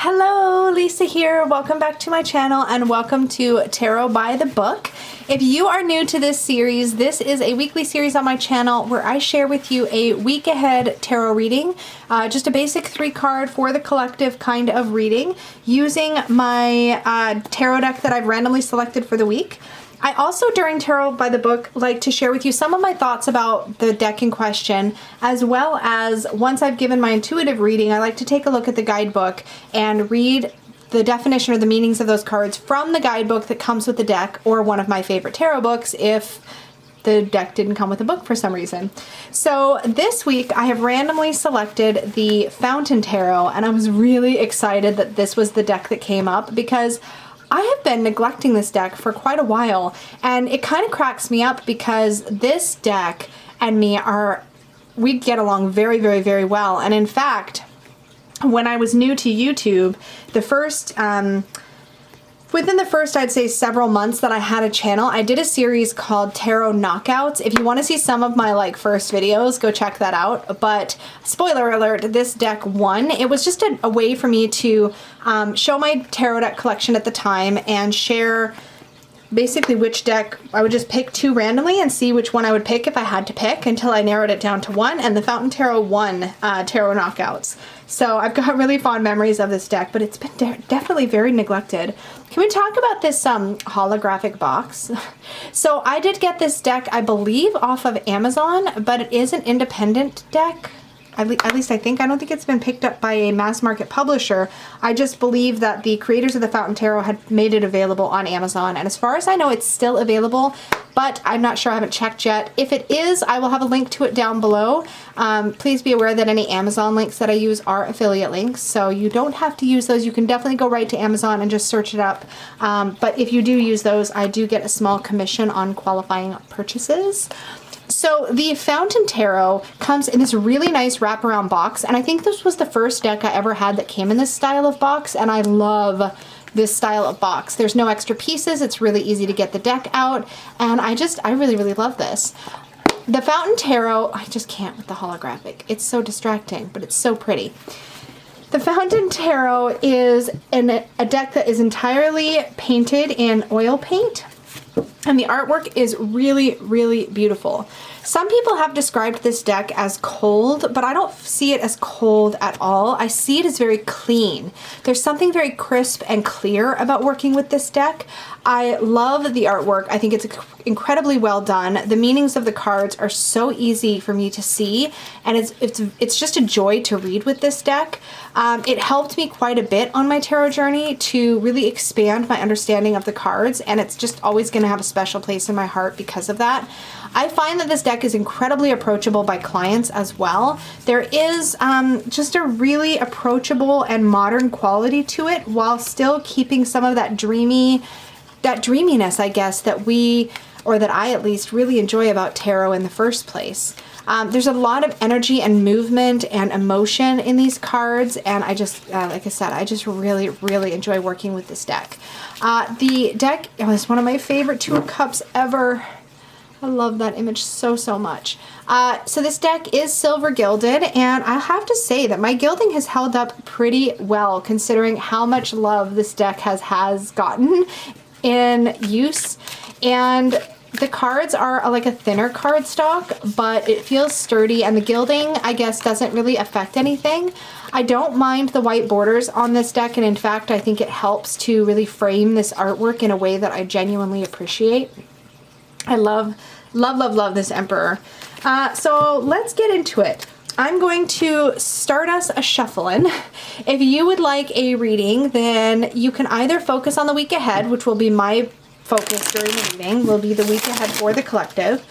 Hello, Lisa here. Welcome back to my channel and welcome to Tarot by the Book. If you are new to this series, this is a weekly series on my channel where I share with you a week ahead tarot reading, just a basic 3-card for the collective kind of reading using my tarot deck that I've randomly selected for the week. I also, during Tarot by the Book, like to share with you some of my thoughts about the deck in question, as well as once I've given my intuitive reading, I like to take a look at the guidebook and read the definition or the meanings of those cards from the guidebook that comes with the deck, or one of my favorite tarot books if the deck didn't come with a book for some reason. So this week I have randomly selected the Fountain Tarot, and I was really excited that this was the deck that came up because I have been neglecting this deck for quite a while, and it kind of cracks me up because this deck and me we get along very, very, very well. And in fact, when I was new to YouTube, within the first, I'd say several months that I had a channel, I did a series called Tarot Knockouts. If you want to see some of my first videos, go check that out. But spoiler alert, this deck won. It was just a way for me to show my tarot deck collection at the time and share basically which deck. I would just pick 2 randomly and see which one I would pick if I had to pick until I narrowed it down to 1, and the Fountain Tarot won Tarot Knockouts. So I've got really fond memories of this deck, but it's been definitely very neglected. Can we talk about this holographic box? So I did get this deck, I believe, off of Amazon, but it is an independent deck. At least I think. I don't think it's been picked up by a mass market publisher. I just believe that the creators of the Fountain Tarot had made it available on Amazon. And as far as I know, it's still available, but I'm not sure. I haven't checked yet. If it is, I will have a link to it down below. Please be aware that any Amazon links that I use are affiliate links, so you don't have to use those. You can definitely go right to Amazon and just search it up. But if you do use those, I do get a small commission on qualifying purchases. So the Fountain Tarot comes in this really nice wraparound box, and I think this was the first deck I ever had that came in this style of box, and I love this style of box. There's no extra pieces, it's really easy to get the deck out, and I really, really love this. The Fountain Tarot, I just can't with the holographic. It's so distracting, but it's so pretty. The Fountain Tarot is a deck that is entirely painted in oil paint. And the artwork is really, really beautiful. Some people have described this deck as cold, but I don't see it as cold at all. I see it as very clean. There's something very crisp and clear about working with this deck. I love the artwork. I think it's incredibly well done. The meanings of the cards are so easy for me to see, and it's just a joy to read with this deck. It helped me quite a bit on my tarot journey to really expand my understanding of the cards, and it's just always going to have a special place in my heart because of that. I find that this deck is incredibly approachable by clients as well. There is just a really approachable and modern quality to it, while still keeping some of that dreaminess, I guess, that I at least really enjoy about tarot in the first place. There's a lot of energy and movement and emotion in these cards, and I just, like I said, I just really, really enjoy working with this deck. The deck is one of my favorite 2 of Cups ever. I love that image so, so much. So this deck is silver gilded, and I have to say that my gilding has held up pretty well considering how much love this deck has gotten in use. And the cards are like a thinner cardstock, but it feels sturdy, and the gilding, I guess, doesn't really affect anything. I don't mind the white borders on this deck, and in fact, I think it helps to really frame this artwork in a way that I genuinely appreciate. I love, love, love, love this Emperor. So let's get into it. I'm going to start us a shuffling. If you would like a reading, then you can either focus on the week ahead, which will be my focus during the reading, will be the week ahead for the collective,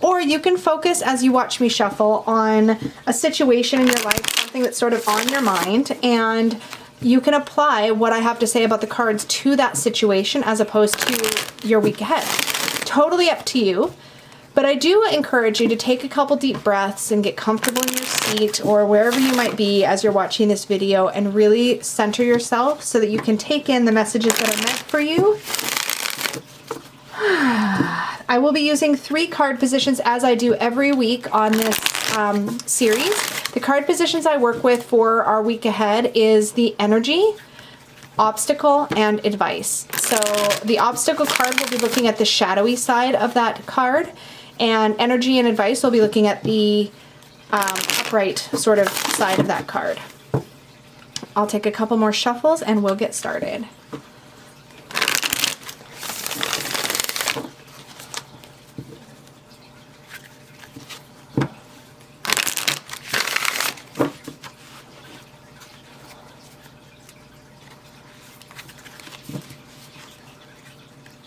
or you can focus as you watch me shuffle on a situation in your life, something that's sort of on your mind, and you can apply what I have to say about the cards to that situation as opposed to your week ahead. Totally up to you. But I do encourage you to take a couple deep breaths and get comfortable in your seat or wherever you might be as you're watching this video, and really center yourself so that you can take in the messages that are meant for you. I will be using 3 card positions as I do every week on this series. The card positions I work with for our week ahead is the Energy, obstacle and advice. So the obstacle card will be looking at the shadowy side of that card, and energy and advice will be looking at the upright sort of side of that card. I'll take a couple more shuffles and we'll get started.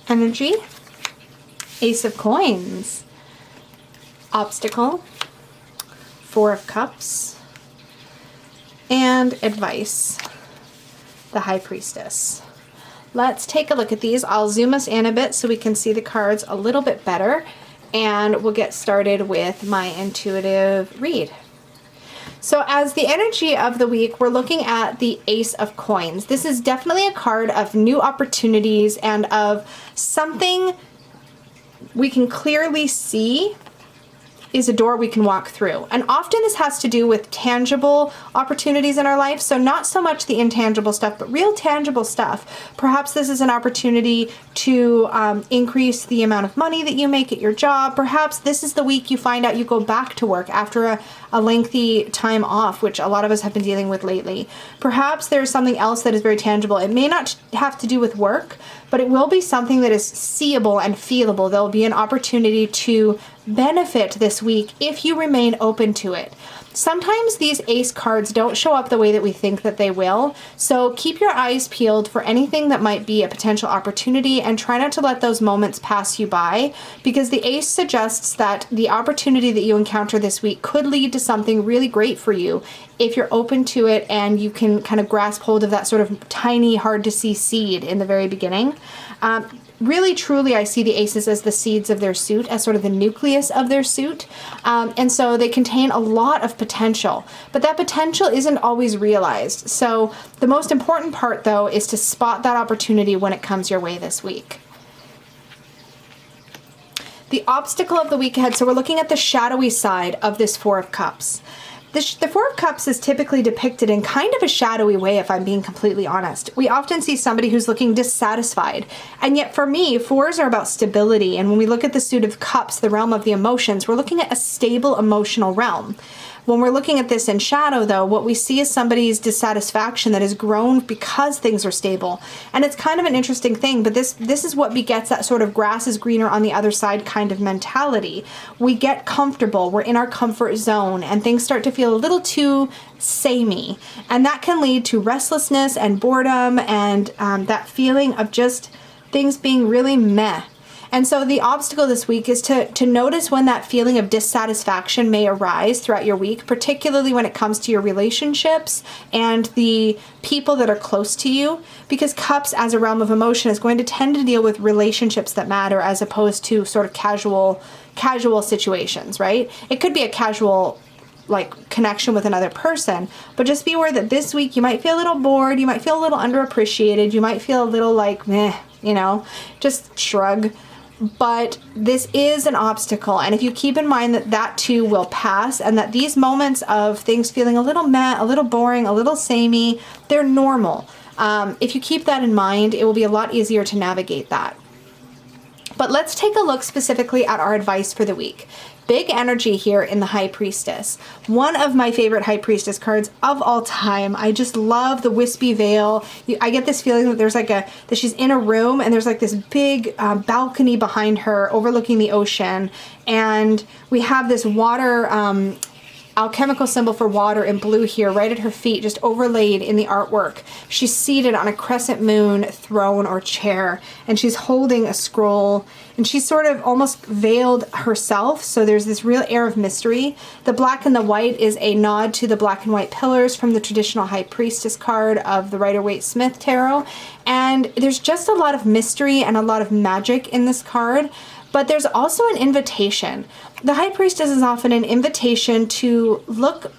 Energy, Ace of Coins, obstacle, Four of Cups, and advice, the High Priestess. Let's take a look at these. I'll zoom us in a bit so we can see the cards a little bit better, and we'll get started with my intuitive read. So as the energy of the week, we're looking at the Ace of Coins. This is definitely a card of new opportunities and of something we can clearly see is a door we can walk through. And often this has to do with tangible opportunities in our life. So not so much the intangible stuff, but real tangible stuff. Perhaps this is an opportunity to increase the amount of money that you make at your job. Perhaps this is the week you find out you go back to work after a lengthy time off, which a lot of us have been dealing with lately. Perhaps there's something else that is very tangible. It may not have to do with work, but it will be something that is seeable and feelable. There'll be an opportunity to benefit this week if you remain open to it. Sometimes these ace cards don't show up the way that we think that they will, so keep your eyes peeled for anything that might be a potential opportunity and try not to let those moments pass you by, because the ace suggests that the opportunity that you encounter this week could lead to something really great for you if you're open to it and you can kind of grasp hold of that sort of tiny, hard to see seed in the very beginning. Really, truly, I see the aces as the seeds of their suit, as sort of the nucleus of their suit. And so they contain a lot of potential, but that potential isn't always realized. So the most important part, though, is to spot that opportunity when it comes your way this week. The obstacle of the week ahead. So we're looking at the shadowy side of this Four of Cups. The Four of Cups is typically depicted in kind of a shadowy way, if I'm being completely honest. We often see somebody who's looking dissatisfied. And yet for me, fours are about stability. And when we look at the suit of cups, the realm of the emotions, we're looking at a stable emotional realm. When we're looking at this in shadow, though, what we see is somebody's dissatisfaction that has grown because things are stable. And it's kind of an interesting thing, but this is what begets that sort of grass is greener on the other side kind of mentality. We get comfortable, we're in our comfort zone, and things start to feel a little too samey. And that can lead to restlessness and boredom and that feeling of just things being really meh. And so the obstacle this week is to notice when that feeling of dissatisfaction may arise throughout your week, particularly when it comes to your relationships and the people that are close to you, because cups as a realm of emotion is going to tend to deal with relationships that matter as opposed to sort of casual situations, right? It could be a casual connection with another person, but just be aware that this week you might feel a little bored, you might feel a little underappreciated, you might feel a little meh, just shrug. But this is an obstacle, and if you keep in mind that that too will pass, and that these moments of things feeling a little meh, a little boring, a little samey, they're normal. If you keep that in mind, it will be a lot easier to navigate that. But let's take a look specifically at our advice for the week. Big energy here in the High Priestess. One of my favorite High Priestess cards of all time. I just love the wispy veil. I get this feeling that there's that she's in a room and there's this big balcony behind her overlooking the ocean. And we have this water, alchemical symbol for water in blue here right at her feet, just overlaid in the artwork. She's seated on a crescent moon throne or chair, and she's holding a scroll, and she's sort of almost veiled herself, so there's this real air of mystery. The black and the white is a nod to the black and white pillars from the traditional High Priestess card of the Rider-Waite-Smith tarot, and there's just a lot of mystery and a lot of magic in this card. But there's also an invitation. The High Priestess is often an invitation to look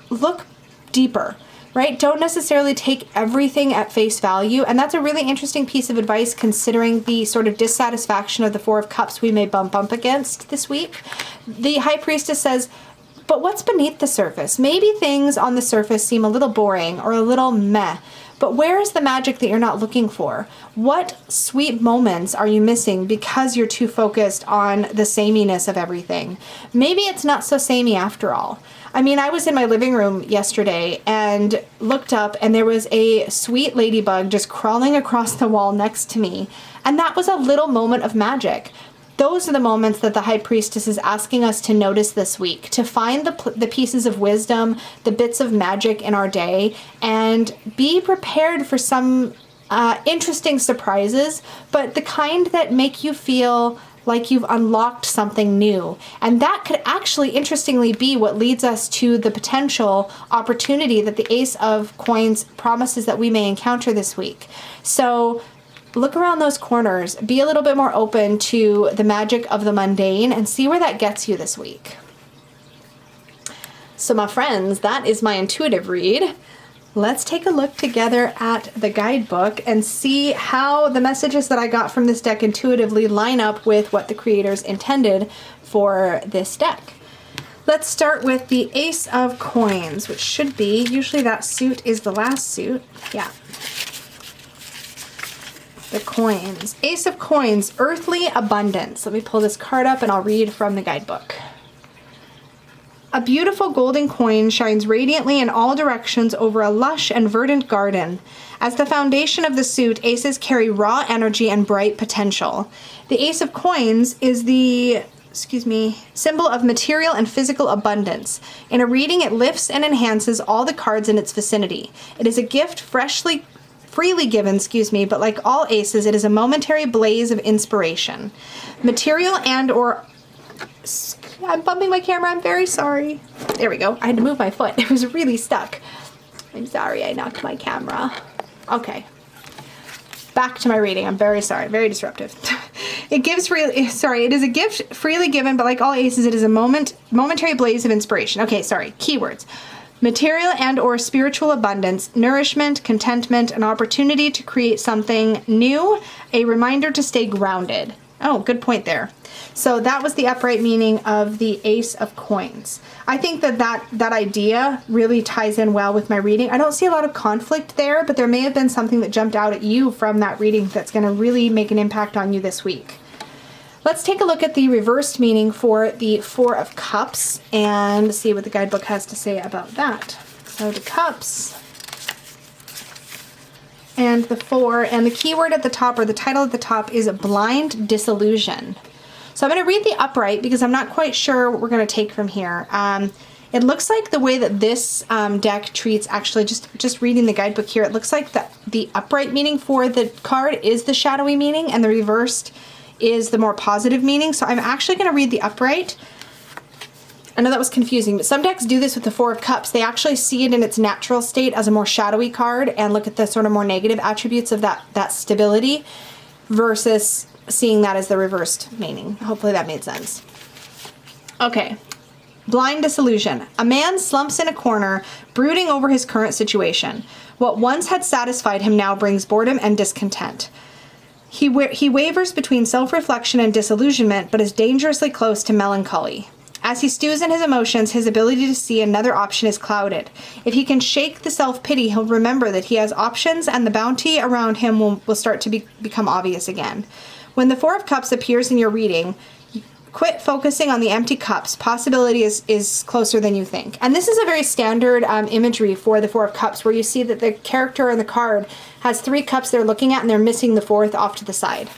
deeper, right? Don't necessarily take everything at face value. And that's a really interesting piece of advice considering the sort of dissatisfaction of the Four of Cups we may bump up against this week. The High Priestess says, but what's beneath the surface? Maybe things on the surface seem a little boring or a little meh, But where is the magic that you're not looking for? What sweet moments are you missing because you're too focused on the sameness of everything? Maybe it's not so samey after all. I mean, I was in my living room yesterday and looked up and there was a sweet ladybug just crawling across the wall next to me. And that was a little moment of magic. Those are the moments that the High Priestess is asking us to notice this week, to find the pieces of wisdom, the bits of magic in our day, and be prepared for some interesting surprises, but the kind that make you feel like you've unlocked something new. And that could actually, interestingly, be what leads us to the potential opportunity that the Ace of Coins promises that we may encounter this week. So look around those corners, be a little bit more open to the magic of the mundane, and see where that gets you this week. So my friends, that is my intuitive read. Let's take a look together at the guidebook and see how the messages that I got from this deck intuitively line up with what the creators intended for this deck. Let's start with the Ace of Coins, which should be, usually that suit is the last suit. Yeah. The coins. Ace of Coins, earthly abundance. Let me pull this card up and I'll read from the guidebook. A beautiful golden coin shines radiantly in all directions over a lush and verdant garden. As the foundation of the suit, aces carry raw energy and bright potential. The Ace of Coins is the symbol of material and physical abundance. In a reading, it lifts and enhances all the cards in its vicinity. It is a gift freely given, but like all aces, it is a momentary blaze of inspiration. Material I'm bumping my camera, I'm very sorry. There we go, I had to move my foot, it was really stuck. I'm sorry, I knocked my camera. Okay, back to my reading, I'm very sorry, very disruptive. It is a gift freely given, but like all aces, it is a momentary blaze of inspiration. Okay, sorry, keywords. Material and or spiritual abundance, nourishment, contentment, an opportunity to create something new, a reminder to stay grounded. Oh, good point there. So that was the upright meaning of the Ace of Coins. I think that idea really ties in well with my reading. I don't see a lot of conflict there, but there may have been something that jumped out at you from that reading that's going to really make an impact on you this week. Let's take a look at the reversed meaning for the Four of Cups and see what the guidebook has to say about that. So the Cups and the Four, and the keyword at the top, or the title at the top, is Blind Disillusion. So I'm going to read the upright because I'm not quite sure what we're going to take from here. It looks like the way that this deck treats, actually, just reading the guidebook here, it looks like the upright meaning for the card is the shadowy meaning, and the reversed is the more positive meaning. So I'm actually going to read the upright. I know that was confusing, but some decks do this with the Four of Cups. They actually see it in its natural state as a more shadowy card and look at the sort of more negative attributes of that stability versus seeing that as the reversed meaning. Hopefully that made sense. Okay. Blind disillusion. A man slumps in a corner, brooding over his current situation. What once had satisfied him now brings boredom and discontent. He wavers between self-reflection and disillusionment, but is dangerously close to melancholy. As he stews in his emotions, his ability to see another option is clouded. If he can shake the self-pity, he'll remember that he has options, and the bounty around him will start to become obvious again. When the Four of Cups appears in your reading, quit focusing on the empty cups. Possibility is closer than you think. And this is a very standard imagery for the Four of Cups, where you see that the character in the card has 3 cups they're looking at, and they're missing the 4th off to the side.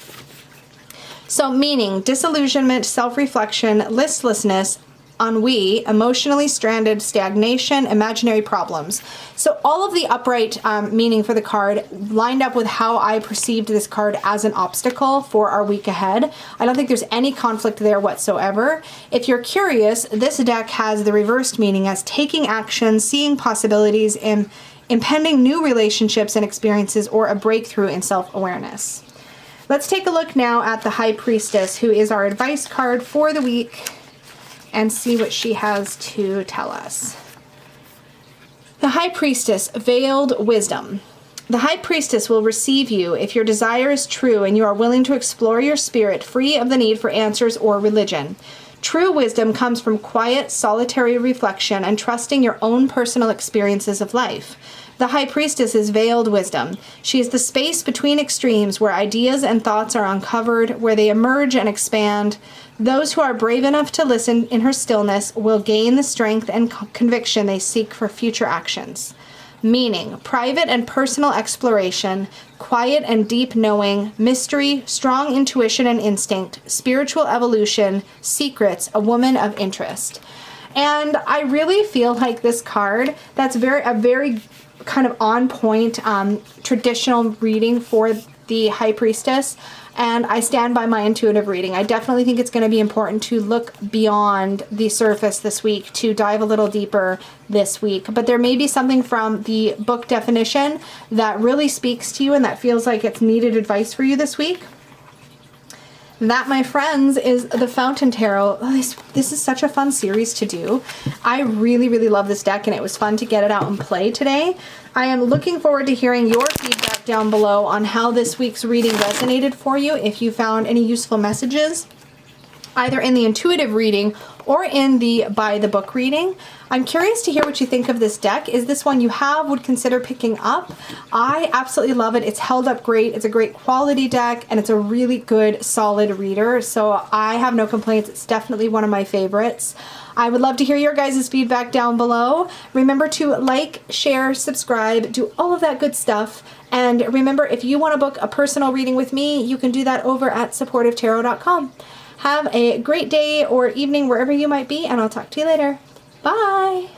So meaning, disillusionment, self-reflection, listlessness, ennui, emotionally stranded, stagnation, imaginary problems. So all of the upright meaning for the card lined up with how I perceived this card as an obstacle for our week ahead. I don't think there's any conflict there whatsoever. If you're curious, this deck has the reversed meaning as taking action, seeing possibilities, and impending new relationships and experiences, or a breakthrough in self-awareness. Let's take a look now at the High Priestess, who is our advice card for the week, and see what she has to tell us. The High Priestess, Veiled Wisdom. The High Priestess will receive you if your desire is true and you are willing to explore your spirit free of the need for answers or religion. True wisdom comes from quiet, solitary reflection and trusting your own personal experiences of life. The High Priestess is veiled wisdom. She is the space between extremes where ideas and thoughts are uncovered, where they emerge and expand. Those who are brave enough to listen in her stillness will gain the strength and conviction they seek for future actions. Meaning, private and personal exploration, quiet and deep knowing, mystery, strong intuition and instinct, spiritual evolution, secrets, a woman of interest. And I really feel like this card, that's a very kind of on point traditional reading for the High Priestess. And I stand by my intuitive reading. I definitely think it's going to be important to look beyond the surface this week, to dive a little deeper this week. But there may be something from the book definition that really speaks to you and that feels like it's needed advice for you this week. That, my friends, is the Fountain Tarot. Oh, this is such a fun series to do. I really love this deck, and it was fun to get it out and play today. I am looking forward to hearing your feedback down below on how this week's reading resonated for you, if you found any useful messages, either in the intuitive reading or in the by the book reading. I'm curious to hear what you think of this deck. Is this one you would consider picking up? I absolutely love it. It's held up great. It's a great quality deck, and it's a really good, solid reader. So I have no complaints. It's definitely one of my favorites. I would love to hear your guys' feedback down below. Remember to like, share, subscribe, do all of that good stuff. And remember, if you want to book a personal reading with me, you can do that over at supportivetarot.com. Have a great day or evening wherever you might be, and I'll talk to you later. Bye!